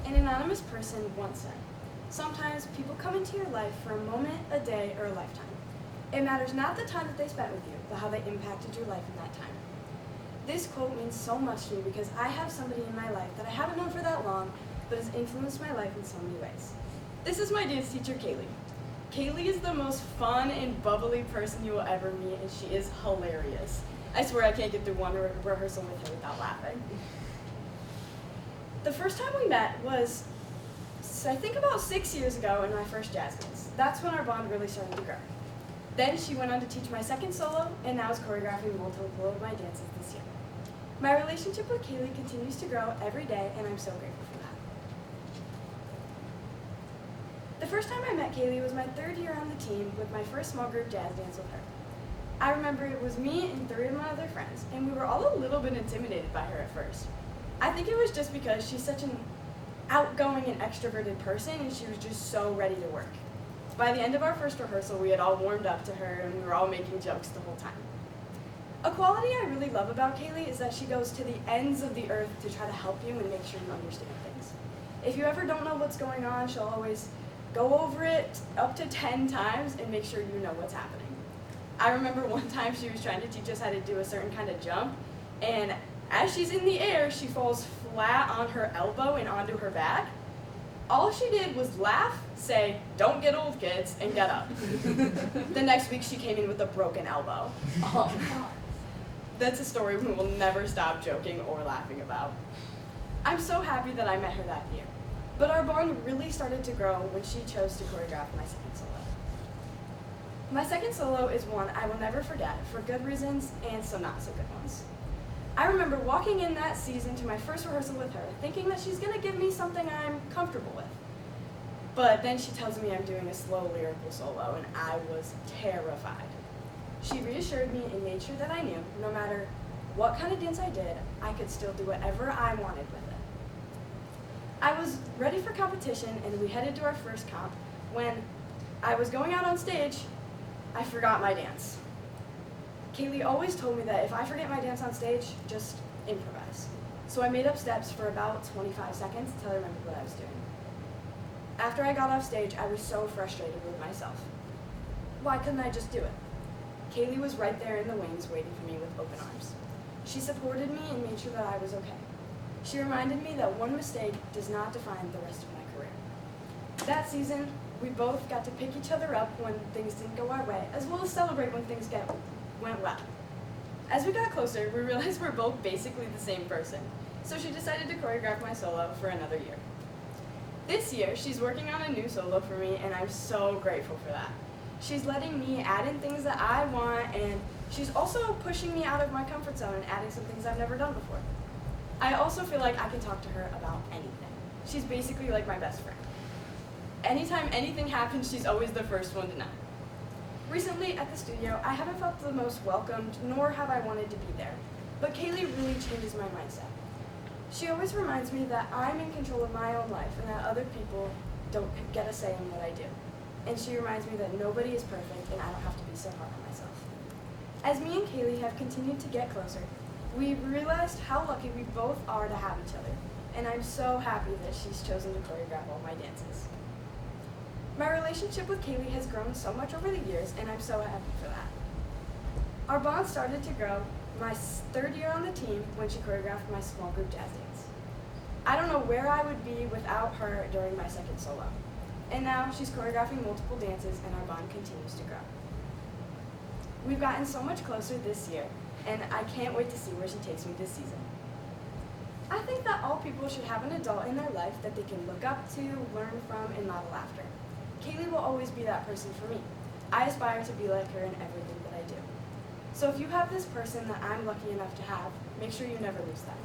An anonymous person once said, "Sometimes people come into your life for a moment, a day, or a lifetime. It matters not the time that they spent with you, but how they impacted your life in that time." This quote means so much to me because I have somebody in my life that I haven't known for that long, but has influenced my life in so many ways. This is my dance teacher, Kaylee. Kaylee is the most fun and bubbly person you will ever meet, and she is hilarious. I swear I can't get through one rehearsal with her without laughing. The first time we met was, I think, about 6 years ago in my first jazz dance. That's when our bond really started to grow. Then she went on to teach my second solo, and now is choreographing multiple of my dances this year. My relationship with Kaylee continues to grow every day, and I'm so grateful for that. The first time I met Kaylee was my third year on the team with my first small group jazz dance with her. I remember it was me and 3 of my other friends, and we were all a little bit intimidated by her at first. I think it was just because she's such an outgoing and extroverted person, and she was just so ready to work. By the end of our first rehearsal, we had all warmed up to her, and we were all making jokes the whole time. A quality I really love about Kaylee is that she goes to the ends of the earth to try to help you and make sure you understand things. If you ever don't know what's going on, she'll always go over it up to 10 times and make sure you know what's happening. I remember one time she was trying to teach us how to do a certain kind of jump, and as she's in the air, she falls flat on her elbow and onto her back. All she did was laugh, say, "Don't get old, kids," and get up. The next week she came in with a broken elbow. That's a story we will never stop joking or laughing about. I'm so happy that I met her that year, but our bond really started to grow when she chose to choreograph my second solo. My second solo is one I will never forget for good reasons and some not so good ones. I remember walking in that season to my first rehearsal with her, thinking that she's gonna give me something I'm comfortable with. But then she tells me I'm doing a slow lyrical solo, and I was terrified. She reassured me and made sure that I knew, no matter what kind of dance I did, I could still do whatever I wanted with it. I was ready for competition, and we headed to our first comp. When I was going out on stage, I forgot my dance. Kaylee always told me that if I forget my dance on stage, just improvise. So I made up steps for about 25 seconds until I remembered what I was doing. After I got off stage, I was so frustrated with myself. Why couldn't I just do it? Kaylee was right there in the wings waiting for me with open arms. She supported me and made sure that I was okay. She reminded me that one mistake does not define the rest of my career. That season, we both got to pick each other up when things didn't go our way, as well as celebrate when things went well. As we got closer, we realized we're both basically the same person, so she decided to choreograph my solo for another year. This year, she's working on a new solo for me, and I'm so grateful for that. She's letting me add in things that I want, and she's also pushing me out of my comfort zone and adding some things I've never done before. I also feel like I can talk to her about anything. She's basically like my best friend. Anytime anything happens, she's always the first one to know. Recently at the studio, I haven't felt the most welcomed, nor have I wanted to be there, but Kaylee really changes my mindset. She always reminds me that I'm in control of my own life and that other people don't get a say in what I do. And she reminds me that nobody is perfect and I don't have to be so hard on myself. As me and Kaylee have continued to get closer, we've realized how lucky we both are to have each other, and I'm so happy that she's chosen to choreograph all my dances. My relationship with Kaylee has grown so much over the years, and I'm so happy for that. Our bond started to grow my third year on the team when she choreographed my small group jazz dance. I don't know where I would be without her during my second solo. And now she's choreographing multiple dances, and our bond continues to grow. We've gotten so much closer this year, and I can't wait to see where she takes me this season. I think that all people should have an adult in their life that they can look up to, learn from, and model after. Kaylee will always be that person for me. I aspire to be like her in everything that I do. So if you have this person that I'm lucky enough to have, make sure you never lose them.